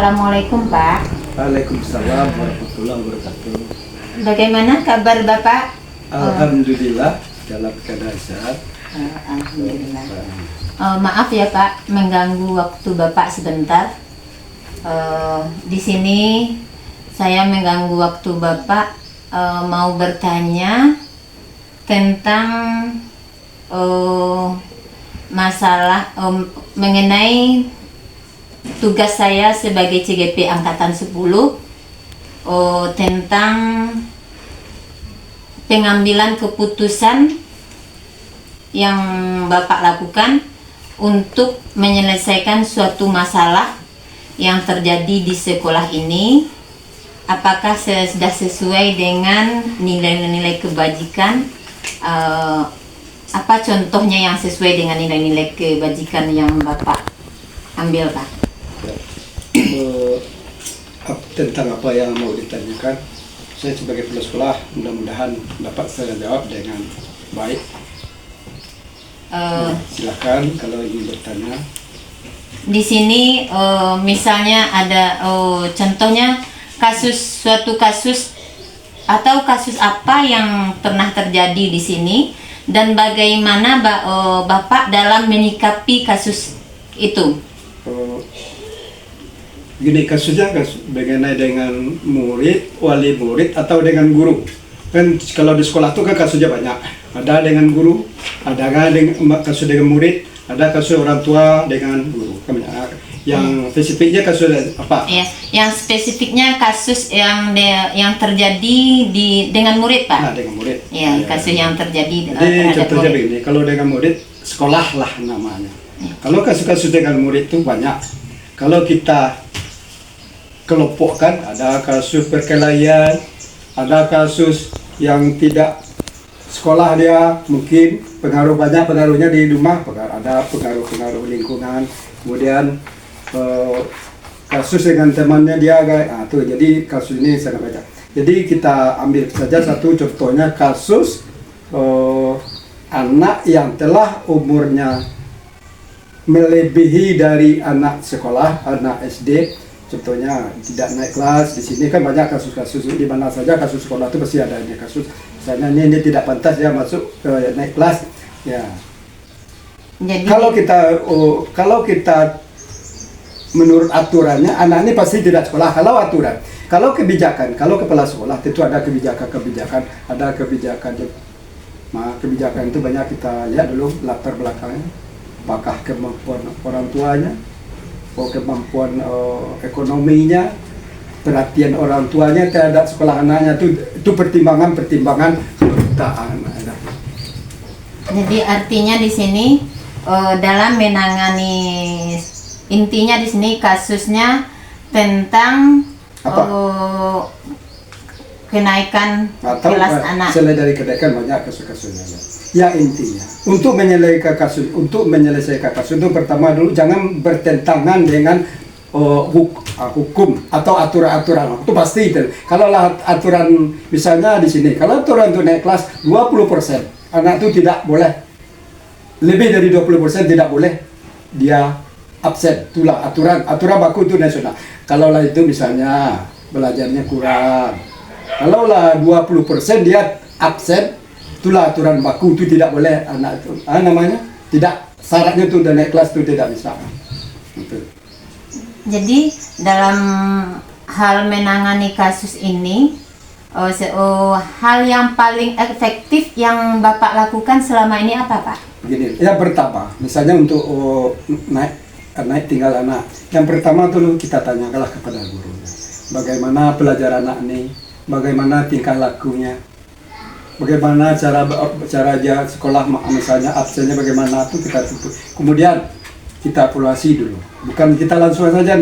Assalamualaikum Pak. Waalaikumsalam warahmatullahi wabarakatuh. Bagaimana kabar Bapak? Alhamdulillah dalam keadaan sehat. Alhamdulillah. Maaf ya Pak, mengganggu waktu Bapak sebentar. Di sini saya mengganggu waktu Bapak, mau bertanya tentang masalah mengenai tugas saya sebagai CGP Angkatan 10 tentang pengambilan keputusan yang Bapak lakukan untuk menyelesaikan suatu masalah yang terjadi di sekolah ini. Apakah sudah sesuai dengan nilai-nilai kebajikan? Apa contohnya yang sesuai dengan nilai-nilai kebajikan yang Bapak ambil, Pak? Tentang apa yang mau ditanyakan, saya sebagai kepala sekolah mudah-mudahan dapat saya jawab dengan baik. Silakan kalau ingin bertanya. Di sini misalnya ada contohnya suatu kasus atau kasus apa yang pernah terjadi di sini dan bagaimana Bapak dalam menyikapi kasus itu? Gini, kasusnya mengenai dengan murid, wali murid atau dengan guru. Kan kalau di sekolah itu kan kasusnya banyak. Ada dengan guru, ada kasus dengan murid, ada kasus orang tua dengan guru. Yang spesifiknya kasus apa? Ya, yang spesifiknya kasus yang terjadi dengan murid, Pak. Nah, dengan murid. Ya, kasus yang terjadi Jadi terhadap contohnya murid. begini, kalau dengan murid sekolah lah namanya. Ya. Kalau kasus-kasus dengan murid itu banyak. Kalau kita kelompokkan, ada kasus perkelahian, ada kasus yang tidak sekolah dia mungkin pengaruhnya di rumah, ada pengaruh lingkungan, kemudian kasus dengan temannya dia tuh, jadi kasus ini sangat banyak. Jadi kita ambil saja satu contohnya kasus anak yang telah umurnya melebihi dari anak sekolah, anak SD. Contohnya tidak naik kelas. Di sini kan banyak kasus-kasus, di mana saja kasus sekolah itu pasti ada kasus. Misalnya ini tidak pantas dia masuk naik kelas. Ya. Jadi Kalau kita menurut aturannya anak ini pasti tidak sekolah. Kalau aturan, kalau kebijakan, kalau kepala sekolah tentu ada kebijakan, ada kebijakan. Nah, kebijakan itu banyak kita lihat dulu latar belakangnya. Apakah kemampuan orang tuanya, kemampuan ekonominya, perhatian orang tuanya terhadap sekolah anaknya, itu pertimbangan kedutaan. Jadi artinya di sini dalam menangani, intinya di sini kasusnya tentang kenaikan kelas anak. Selain dari kenaikan banyak kasus-kasusnya. Ya intinya untuk menyelesaikan kasus itu pertama dulu jangan bertentangan dengan hukum atau aturan-aturan. Itu pasti itu. Kalau aturan misalnya di sini, kalau aturan untuk naik kelas 20%, anak itu tidak boleh lebih dari 20% tidak boleh dia absen. Itulah aturan baku itu nasional. Kalau lah itu misalnya belajarnya kurang, kalau lah 20% dia absen, itulah aturan baku, itu tidak boleh anak itu namanya tidak, syaratnya itu udah naik kelas itu tidak bisa. Gitu. Jadi dalam hal menangani kasus ini hal yang paling efektif yang Bapak lakukan selama ini apa, Pak? Begini, yang pertama misalnya untuk naik tinggal anak, yang pertama dulu kita tanyakanlah kepada gurunya bagaimana pelajaran anak ini, bagaimana tingkah lakunya, bagaimana cara dia sekolah, misalnya absennya bagaimana, itu kita tutup. Kemudian kita evaluasi dulu, bukan kita langsung saja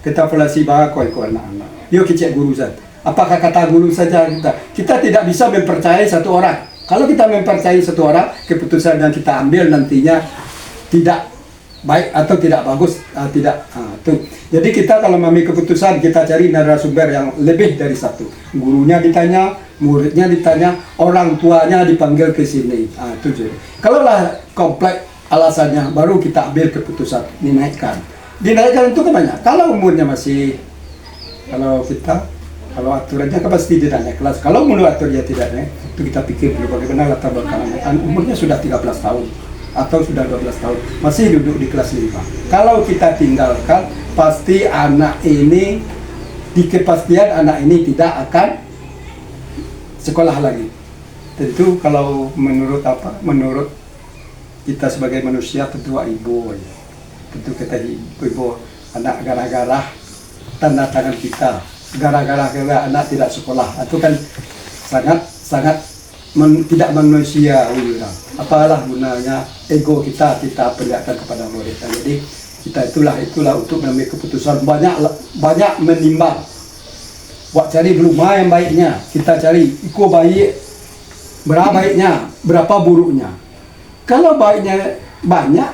kita evaluasi bahwa anak-anak. Yuk kita guru saja. Apakah kata guru saja kita tidak bisa mempercayai satu orang. Kalau kita mempercayai satu orang, keputusan yang kita ambil nantinya tidak baik atau tidak bagus, tuh. Jadi kita kalau mengambil keputusan, kita cari narasumber yang lebih dari satu. Gurunya ditanya, muridnya ditanya, orang tuanya dipanggil ke sini. Itu jadi. Kalau lah kompleks alasannya, baru kita ambil keputusan dinaikkan. Dinaikkan itu kan banyak. Kalau umurnya masih Kalau aturannya kan pasti tidak naik kelas. Kalau menurut aturannya tidak naik, itu kita pikir dulu bagaimana latar belakang anak. Umurnya sudah 13 tahun atau sudah 12 tahun, masih duduk di kelas 5. Kalau kita tinggalkan, pasti anak ini, di kepastian anak ini tidak akan sekolah lagi. Tentu kalau menurut kita sebagai manusia, tentu ibu ya. Tentu kita ibu anak gara-gara tanda tangan kita, gara-gara anak tidak sekolah, itu kan sangat tidak manusiawi. Apalah gunanya ego kita perlihatkan kepada murid. Jadi kita itulah untuk mengambil keputusan, banyak menimbang. Buat cari dulu mana yang baiknya, kita cari iko baik, berapa baiknya, berapa buruknya. Kalau baiknya banyak,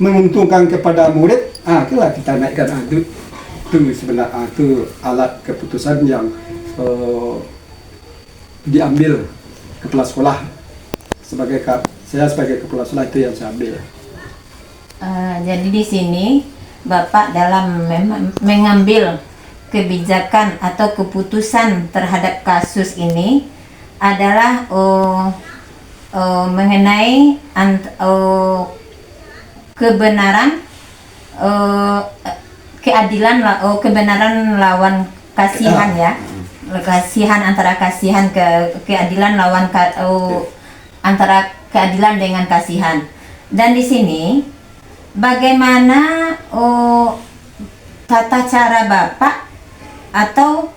menguntungkan kepada murid, itulah kita naikkan. Itu sebenarnya itu alat keputusan yang diambil kepala sekolah. Saya sebagai kepala sekolah itu yang saya ambil. Jadi di sini Bapak dalam mengambil kebijakan atau keputusan terhadap kasus ini adalah mengenai kebenaran, kebenaran lawan kasihan ya, kasihan antara kasihan keadilan lawan antara keadilan dengan kasihan. Dan di sini bagaimana tata cara Bapak atau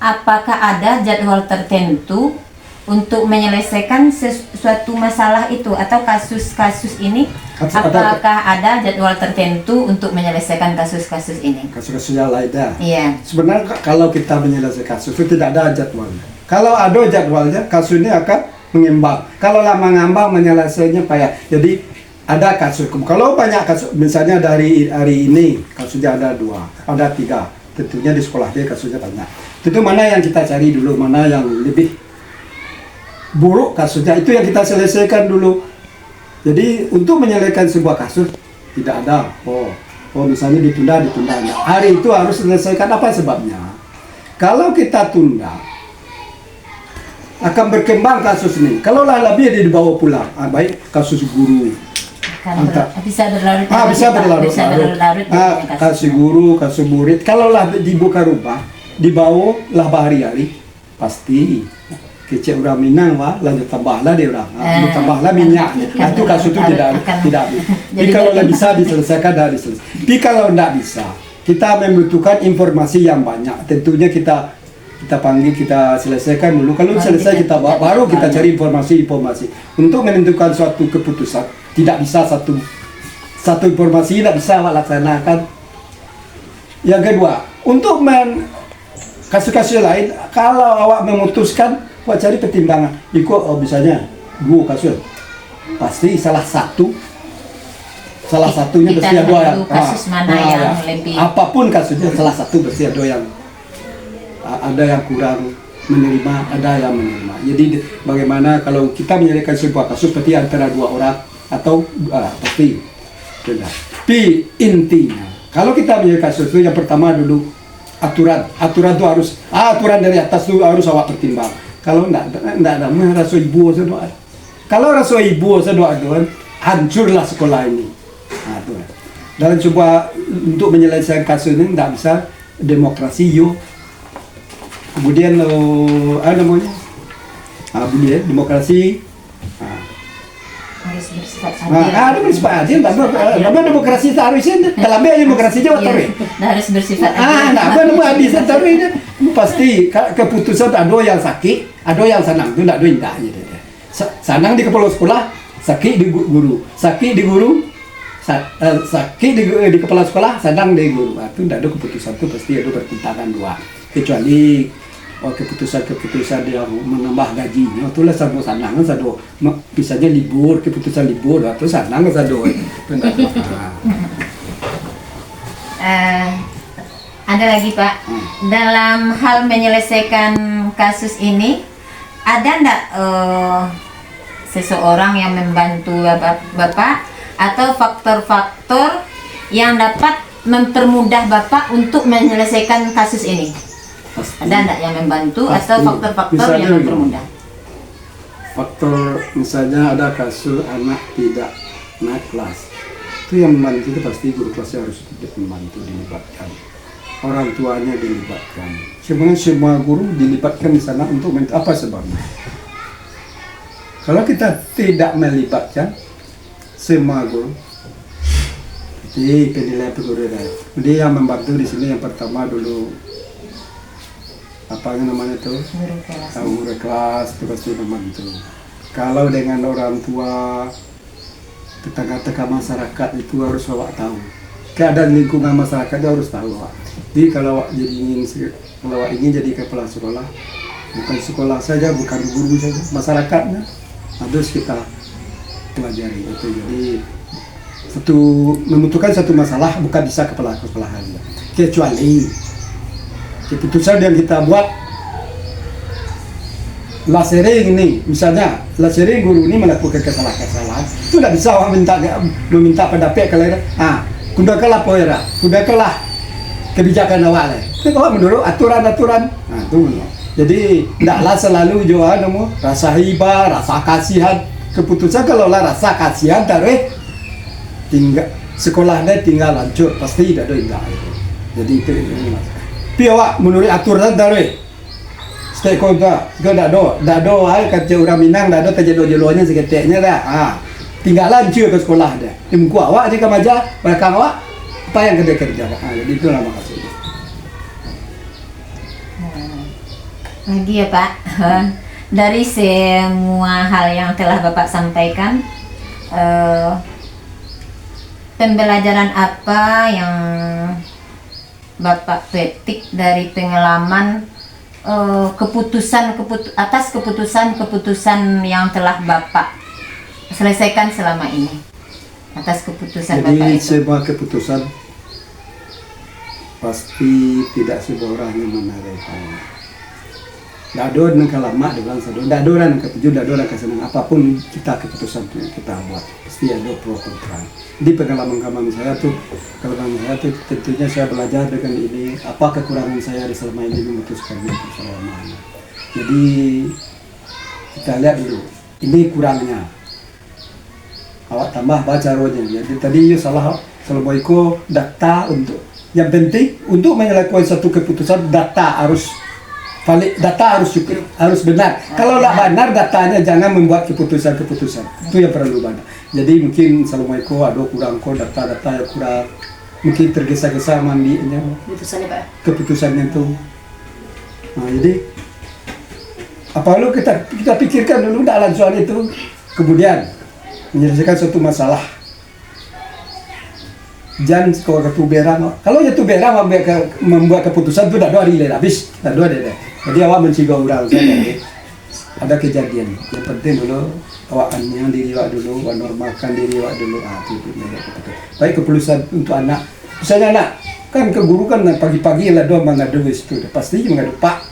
apakah ada jadwal tertentu untuk menyelesaikan sesuatu masalah itu atau kasus-kasus ini? Apakah ada jadwal tertentu untuk menyelesaikan kasus-kasus ini? Kasus-kasus yang lainnya. Iya. Sebenarnya kalau kita menyelesaikan kasus itu tidak ada jadwalnya. Kalau ada jadwalnya, kasus ini akan mengembang. Kalau lama ngambang menyelesaikannya payah. Jadi ada kasus. Kalau banyak kasus, misalnya dari hari ini kasusnya ada 2, ada 3. Tentunya di sekolah dia kasusnya banyak. Tentu mana yang kita cari dulu, mana yang lebih buruk kasusnya, itu yang kita selesaikan dulu. Jadi untuk menyelesaikan sebuah kasus tidak ada misalnya ditunda. Hari itu harus selesaikan, apa sebabnya? Kalau kita tunda akan berkembang kasus ini. Kalau lebih dia dibawa pulang, baik kasus guru bisa berlarut-larut. Kasus guru, kasus murid. Kalau dibuka rumah, dibawa lah hari-hari, pasti kecil orang Minang lanjut tambahlah dia orang, tambahlah minyak. Itu kasus itu tidak. Jadi kalau bisa diselesaikan dari selesai. Tapi kalau tidak bisa, kita membutuhkan informasi yang banyak. Tentunya kita panggil, kita selesaikan dulu. Kalau selesai kita baru kita cari informasi untuk menentukan suatu keputusan. Tidak bisa satu informasi tidak bisa laksanakan. Yang kedua, untuk kasus-kasus lain, kalau awak memutuskan, awak cari pertimbangan. Misalnya 2 kasus, pasti salah satunya pasti ada yang kasus mana yang lebih. Apapun kasusnya, salah satu pasti ada yang kurang menerima, ada yang menerima. Jadi bagaimana kalau kita menyelesaikan sebuah kasus seperti antara 2 orang atau pasti tidak. Tapi intinya kalau kita menyelesaikan kasus itu, yang pertama dulu aturan itu harus aturan dari atas itu harus awak pertimbang. Kalau enggak ada rasa ibu sedoa. Kalau rasa ibu sedoa hancurlah sekolah ini. Dalam coba untuk menyelesaikan kasus ini tidak bisa demokrasi kemudian demokrasi harus bersifat adil. Ada bersifat adil, nama demokrasi seharusnya dalam demokrasi Jawa Tengah. Harus bersifat adil. Nama bisa tapi pasti keputusan ada yang sakit, ada yang senang, itu tidak ada indahnya. Senang di kepala sekolah, sakit di guru, sakit di kepala sekolah, senang di guru. Itu tidak ada keputusan, itu pasti ada pertentangan 2. Kecuali keputusan yang menambah gajinya, itulah satu senang, satu misalnya libur, keputusan libur, atau senang satu. Ada lagi Pak, dalam hal menyelesaikan kasus ini, ada enggak seseorang yang membantu Bapak atau faktor-faktor yang dapat mempermudah Bapak untuk menyelesaikan kasus ini? Pasti. Ada enggak yang membantu Pasti. atau faktor-faktor Misalnya yang mempermudah? Faktor misalnya ada kasus anak tidak naik kelas, itu yang membantu itu pasti guru kelasnya harus membantu, dilibatkan, orang tuanya dilibatkan, sebenarnya semua guru dilibatkan di sana untuk apa sebabnya. Kalau kita tidak melibatkan semua guru, jadi penilaian guru dia yang membantu di sini yang pertama dulu apa namanya tuh Guru kelas. guru kelas itu pasti membantu. Kalau dengan orang tua, tetangga-tetangga masyarakat itu harus awak tahu. Keadaan lingkungan masyarakat itu harus tahu awak. Jadi kalau awak ingin jadi kepala sekolah, bukan sekolah saja, bukan guru saja, masyarakatnya harus kita pelajari itu. Jadi membutuhkan satu masalah bukan bisa kepala-kepalahan, kecuali keputusan yang kita buat lah sering ini, misalnya lah sering guru ini melakukan kesalahan-kesalahan, itu tidak bisa orang meminta pendapat kalian. Kundakalah poera, kundakalah kebijakan awal. Itu kalau menurut aturan-aturan. Nah, itu. Jadi tidaklah selalu jual rasa hibah, rasa kasihan. Keputusan kalau lah rasa kasihan taruh tinggal sekolahnya tinggal hancur, pasti tidak ada indah. Jadi itu mas. Tapi awak menurut aturan taruh stakeholder, tidak ada, ay kata orang Minang, tidak ada terjadi-jadinya seketiknya dah. Tinggal hancur ke sekolah dah. Di muka awak jika maja, belakang awak apa yang kita kerjakan. Jadi itulah maksudnya. Lagi ya Pak, dari semua hal yang telah Bapak sampaikan, pembelajaran apa yang Bapak petik dari pengalaman atas keputusan yang telah Bapak selesaikan selama ini, atas keputusan Bapak Jadi itu? semua keputusan pasti tidak semua orang yang menerima. Tidak ada orang yang lama, tidak ada orang yang ketujuh, tidak ada orang yang senang. Apapun keputusan yang kita buat pasti ada pro kontra. Di pengalaman saya tuh tentunya saya belajar dengan ini apa kekurangan saya di selama ini memutuskannya selama ini. Jadi kita lihat dulu ini kurangnya, awak tambah baca rohnya. Jadi tadi salah Assalamualaikum data untuk yang penting untuk menyelesaikan satu keputusan data harus valid, data harus cukup, harus benar. Kalau tidak benar datanya jangan membuat keputusan-keputusan. Itu yang perlu benar. Jadi mungkin Assalamualaikum ada kurang data yang kurang, mungkin tergesa-gesa mandinya keputusannya itu. Nah, jadi apa lu kita pikirkan dulu dalam soal itu, kemudian menyelesaikan suatu masalah. Jangan kalau ke berang, kalau itu berang membuat keputusan itu tidak ada habis, tidak ada. Jadi awak mencegah orang saja. Ada kejadian. Yang penting dulu awak diri awak dulu, awak normalkan diri awak dulu. Itu baik keputusan untuk anak. Misalnya anak kan ke guru kan pagi-pagi lah doang mengadu itu, pasti mengadu Pak.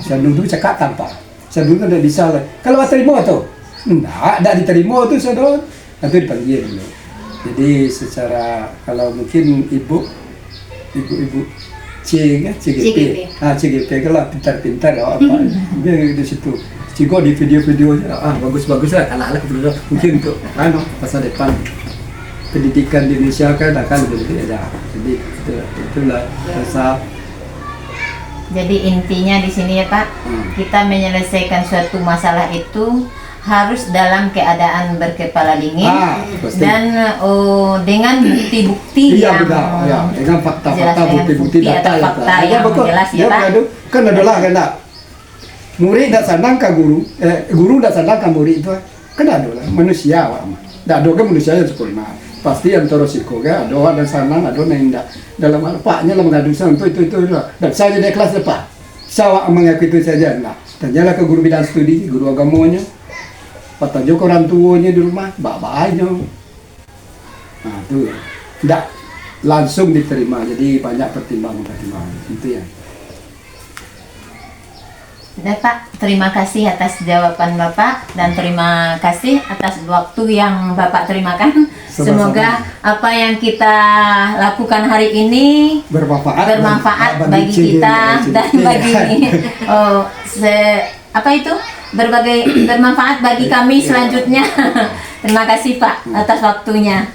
Saya dulu cakap tanpa. Saya dulu kan tidak bisa lah. Kalau awak terima tu, tidak diterima tu saya doang. Nanti dipanggil dulu. Jadi secara kalau mungkin ibu CGP. CGP kalau pintar-pintar apa dia di situ. Cigo di video-videonya bagus-bagus lah ala-ala kebetulan mungkin untuk masa depan pendidikan di Indonesia kan akan lebih ada. Jadi itulah rasa. Jadi intinya di sini ya Pak, kita menyelesaikan suatu masalah itu harus dalam keadaan berkepala dingin dan dengan bukti-bukti yang dengan fakta-fakta, bukti-bukti data yang jelas ya Pak. Kan adalah murid tidak sandang ke guru, guru tidak sandang ke murid itu kan adalah manusia awak mah. Tidak ada kan manusia yang sempurna. Pasti yang terosiko kan ada sandang, ada yang tidak dalam paknya lah mengadu itu. Dan saya jadi kelas depan. Saya mengaku itu saja nah. Dan jalan ke guru bidang studi, guru agamanya. Patahnya ke orang tuanya di rumah, bapak-bapaknya. Nah itu tidak langsung diterima, jadi banyak pertimbangan itu ya. Sudah Pak, terima kasih atas jawaban Bapak dan terima kasih atas waktu yang Bapak terimakan. Sama-sama. Semoga apa yang kita lakukan hari ini bermanfaat bagi kita dan bagi apa itu berbagai bermanfaat bagi kami selanjutnya. Terima kasih Pak atas waktunya.